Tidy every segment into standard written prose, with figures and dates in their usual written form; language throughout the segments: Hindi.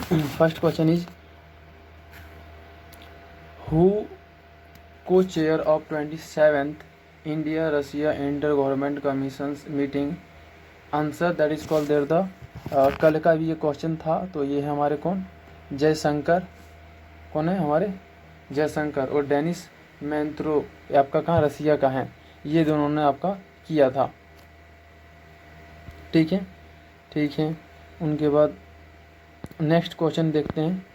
First question is who co chair of 27th India Russia inter government commissions meeting, answer that is called there the, कल का भी ये क्वेश्चन था, तो ये है हमारे कौन, जयशंकर, कौन है हमारे जयशंकर, और डेनिस मैंत्रो, ये आपका कहाँ रसिया का है, ये दोनों ने आपका किया था। ठीक है, ठीक है। उनके बाद नेक्स्ट क्वेश्चन देखते हैं,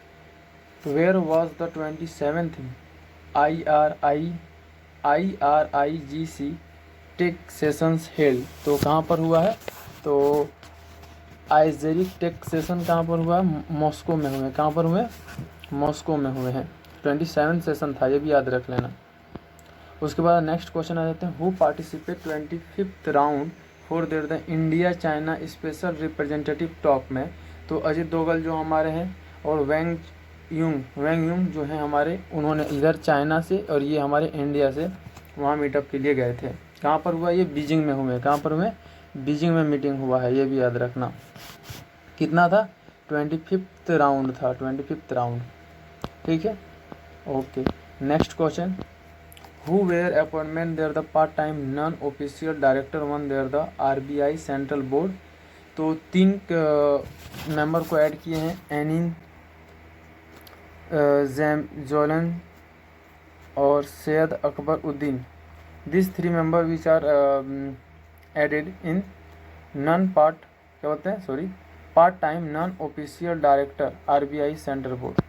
where was the 27th IRIGC tech sessions held, तो कहाँ पर हुआ है, तो आइजेरिक टेक सेशन कहाँ पर हुआ है, मॉस्को में हुए। कहाँ पर हुए, मॉस्को में हुए हैं। 27 सेशन था, ये भी याद रख लेना। उसके बाद नेक्स्ट क्वेश्चन आ जाते हैं, who participate 25th round for their the India China special representative talk में, तो अजित दोगल जो हमारे हैं और वेंग यूंग जो हैं हमारे, उन्होंने इधर चाइना से और ये हमारे इंडिया से वहाँ मीटअप के लिए गए थे। कहाँ पर हुआ, ये बीजिंग में हुए। कहाँ पर हुए, बीजिंग में मीटिंग हुआ है, ये भी याद रखना। कितना था, 25th राउंड था, 25th राउंड। ठीक है, okay. Next question, who were appointment there the part time non official director one there the RBI central board, तो 3 मेंबर को ऐड किए हैं, एनिन जोलन और Syed Akbar Uddin. This 3 member which are added in non part, क्या बोलते हैं, sorry, part time non official director RBI central board.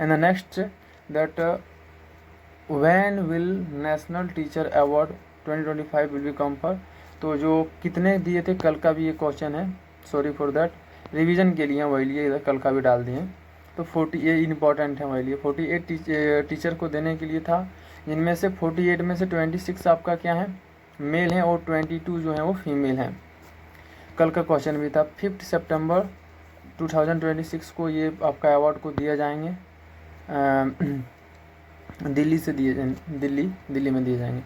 And the next that when will national teacher award 2025 will be conferred, तो जो कितने दिए थे, कल का भी ये क्वेश्चन है, सॉरी फॉर दैट, रिवीजन के लिए वही लिए, इधर कल का भी डाल दिए। तो 48 इंपॉर्टेंट है वही लिए, 48 टीचर को देने के लिए था, जिनमें से 48 में से 26 आपका क्या है, मेल हैं, और 22 जो है वो फीमेल हैं। कल का क्वेश्चन भी था, 5 सितंबर 2026 को ये आपका अवार्ड को दिया जाएंगे, दिल्ली से दिए, दिल्ली में दिए जाएंगे।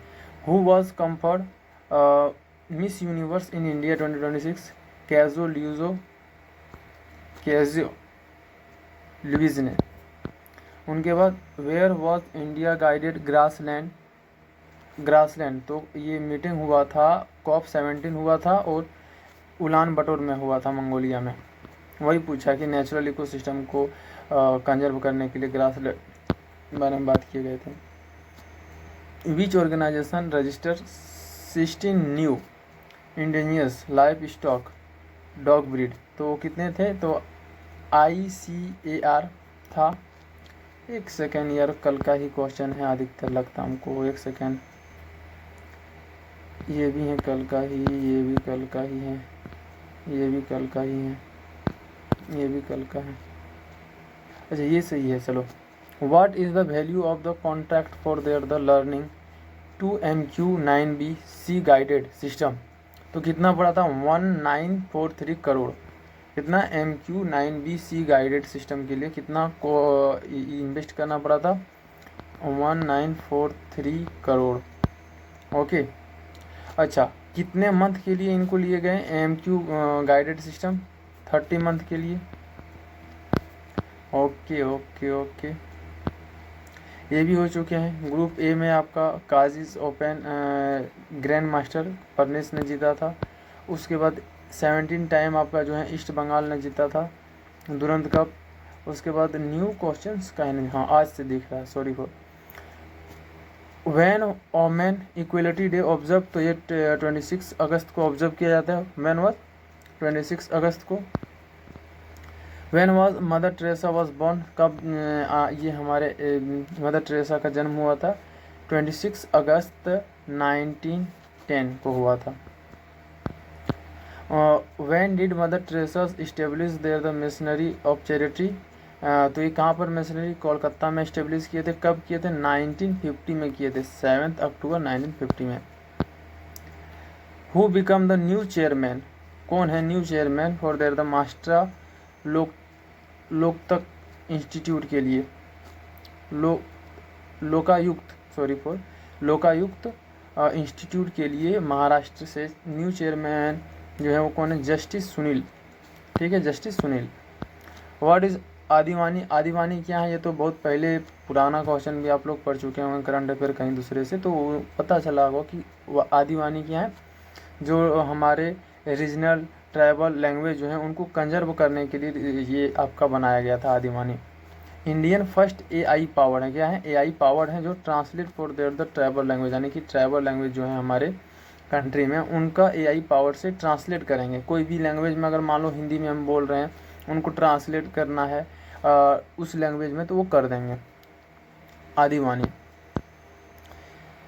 Who was conferred Miss Universe in India 2026, कैजो लुइज ने। उनके बाद where was India guided grassland, तो ये मीटिंग हुआ था, COP17 हुआ था और उलान बटोर में हुआ था, मंगोलिया में। वही पूछा कि नेचुरल इकोसिस्टम को कंजर्व करने के लिए ग्रासलैंड बारे में बात किए गए थे। Which organisation register 16 new indigenous livestock dog breed, तो कितने थे, तो ICAR था। एक सेकेंड यार, कल का ही क्वेश्चन है अधिकतर लगता हमको, एक सेकेंड, ये भी है कल का ही, ये भी कल का ही है, ये भी कल का ही है, ये भी कल का है, अच्छा ये सही है, चलो। What is the value of the contract for their the learning 2MQ9BC guided system, तो कितना पड़ा था, 1943 करोड़। कितना, MQ9BC गाइडेड सिस्टम के लिए कितना को इन्वेस्ट करना पड़ा था, 1943 करोड़। ओके, अच्छा, कितने मंथ के लिए इनको लिए गए MQ गाइडेड सिस्टम, 30 मंथ के लिए। ओके ओके ओके, ये भी हो चुके हैं। ग्रुप ए में आपका causes open grand master furnace ने जीता था। उसके बाद 17 टाइम आपका जो है ईस्ट बंगाल ने जीता था दुरंत कप। उसके बाद न्यू क्वेश्चंस का नहीं, हाँ आज से दिख रहा है, sorry for. When women equality day observed, तो ये 26 अगस्त को ऑब्जर्व किया जाता है। वैन वॉज 26 अगस्त को। When was mother Teresa was born, कब ये हमारे मदर टेरेसा का जन्म हुआ था, 26 अगस्त 1910 को हुआ था। When did mother Teresa establish there the missionary of charity, तो ये कहाँ पर मिशनरी, कोलकाता में इस्टेब्लिश किए थे। कब किए थे, 1950 में किए थे, 7 अक्टूबर 1950 में। Who become the new chairman, कौन है new chairman for their the master Loktak institute के लिए, Lokayukta, sorry for Lokayukta institute के लिए महाराष्ट्र से न्यू चेयरमैन जो है वो कौन है, जस्टिस सुनील। ठीक है, justice Sunil. What is Adivani? Adivani क्या है? ये तो बहुत पहले पुराना क्वेश्चन भी आप लोग पढ़ चुके होंगे करंट अफेयर कहीं दूसरे से, तो पता चला होगा कि आदिवानी क्या है। जो हमारे रीजनल ट्राइबल लैंग्वेज जो है उनको कंजर्व करने के लिए ये आपका बनाया गया था आदिवानी। इंडियन फर्स्ट AI पावर्ड है, क्या है? AI पावर्ड है जो translate for their the tribal language, यानी कि ट्राइबल लैंग्वेज जो है हमारे कंट्री में उनका AI पावर से ट्रांसलेट करेंगे। कोई भी लैंग्वेज में अगर मान लो हिंदी में हम बोल रहे हैं, उनको ट्रांसलेट करना है उस लैंग्वेज में, तो वो कर देंगे। Adivani.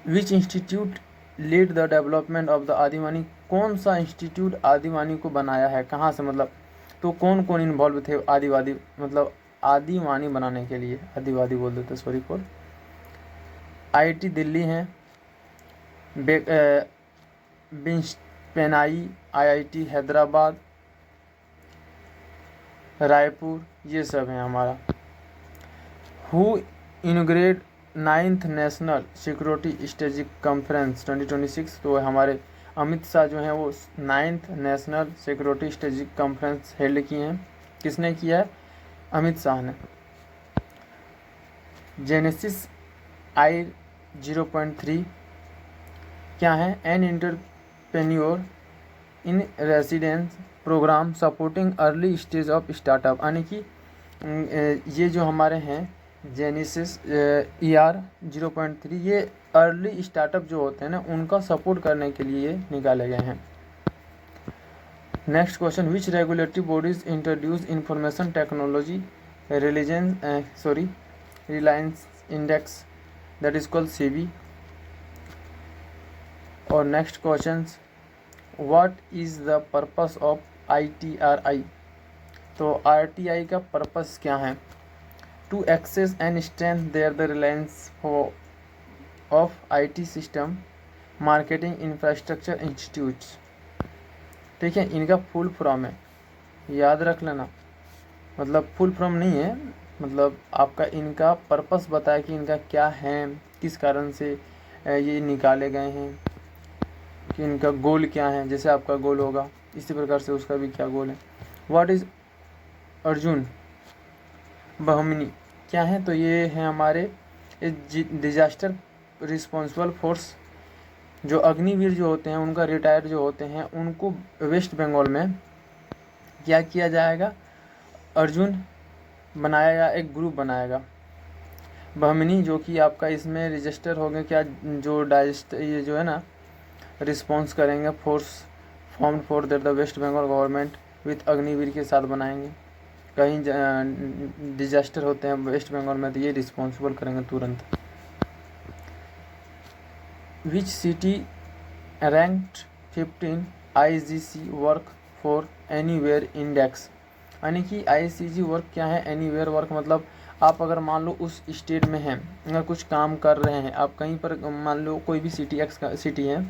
Which institute lead the development of the Adivani? कौन सा इंस्टीट्यूट आदिवानी को बनाया है, कहाँ से, मतलब तो कौन कौन इन्वॉल्व थे आदिवादी मतलब आदिवानी बनाने के लिए? आदिवादी बोल देते, सॉरी फॉर। IIT दिल्ली है, पेनाई IIT हैदराबाद, रायपुर, ये सब है हमारा। Who inaugurate 9th national security strategic conference 2026? तो हमारे अमित शाह जो हैं वो 9th national security strategic conference held किए हैं। किसने किया है? अमित शाह ने। जेनेसिस आई 0.3 क्या है? An entrepreneur in residence program supporting early stage of startup, यानी कि ये जो हमारे हैं जेनेसिस ER 0.3 ये अर्ली स्टार्टअप जो होते हैं ना उनका सपोर्ट करने के लिए निकाले गए हैं। Next question, which regulatory bodies introduce information technology reliance index, that is called SEBI। और next question, what is the purpose of ITRI? तो RTI का पर्पस क्या है? To access and strength there the reliance of IT system marketing infrastructure institutes. ठीक है, इनका फुल फॉर्म है, याद रख लेना। मतलब फुल फॉर्म नहीं है, मतलब आपका इनका पर्पस बताया कि इनका क्या है, किस कारण से ये निकाले गए हैं, कि इनका गोल क्या है। जैसे आपका गोल होगा इसी प्रकार से उसका भी क्या गोल है। What is Arjun Bahmani? क्या है? तो ये है हमारे डिजास्टर रिस्पॉन्सिबल फोर्स। जो अग्निवीर जो होते हैं उनका रिटायर जो होते हैं उनको वेस्ट बंगाल में क्या किया जाएगा? अर्जुन बनाएगा, एक ग्रुप बनाएगा बहमनी, जो कि आपका इसमें रजिस्टर हो गया क्या, जो ये जो है ना रिस्पॉन्स करेंगे force form for the West Bengal government with Agniveer के साथ बनाएंगे। कहीं डिजास्टर होते हैं वेस्ट बंगाल में तो ये रिस्पॉन्सिबल करेंगे तुरंत। Which city ranked 15 IGC work for anywhere index? यानी कि ICG वर्क क्या है? एनीवेयर वर्क मतलब आप अगर मान लो उस स्टेट में हैं, अगर कुछ काम कर रहे हैं, आप कहीं पर मान लो कोई भी सिटी X का सिटी है,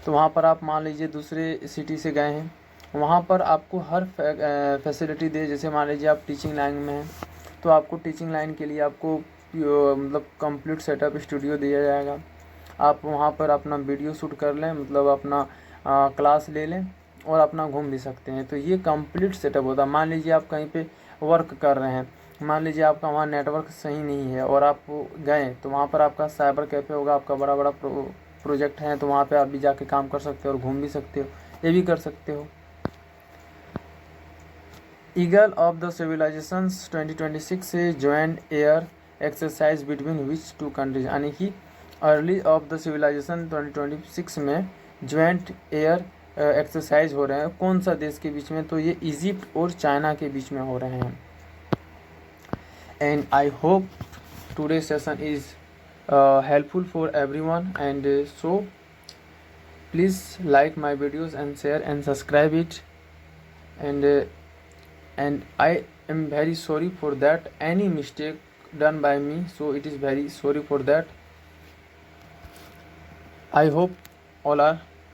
तो वहाँ पर आप मान लीजिए दूसरे सिटी से गए हैं, वहाँ पर आपको हर फैसिलिटी दे। जैसे मान लीजिए आप टीचिंग लाइन में हैं, तो आपको टीचिंग लाइन के लिए आपको मतलब कंप्लीट सेटअप स्टूडियो दिया जाएगा। आप वहाँ पर अपना वीडियो शूट कर लें, मतलब अपना क्लास ले लें और अपना घूम भी सकते हैं। तो ये कंप्लीट सेटअप होता है। मान लीजिए आप कहीं पे वर्क कर रहे हैं, मान लीजिए आपका वहाँ नेटवर्क सही नहीं है और आप गए, तो वहाँ पर आपका साइबर कैफ़े होगा, आपका बड़ा बड़ा प्रोजेक्ट है, तो वहाँ पे आप भी जाके काम कर सकते हो और घूम भी सकते हो, ये भी कर सकते हो। ईगल ऑफ द सिविलाइजेशंस 2026 से joint air exercise between which two countries, यानी कि अर्ली ऑफ द सिविलाइजेशन 2026 में ज्वाइंट एयर एक्सरसाइज हो रहे हैं कौन सा देश के बीच में? तो ये इजिप्ट और चाइना के बीच में हो रहे हैं। And I hope today session is helpful for everyone, and so please like my videos and share and subscribe it, and I am very sorry for that, any mistake done by me, so it is very sorry for that. I hope all are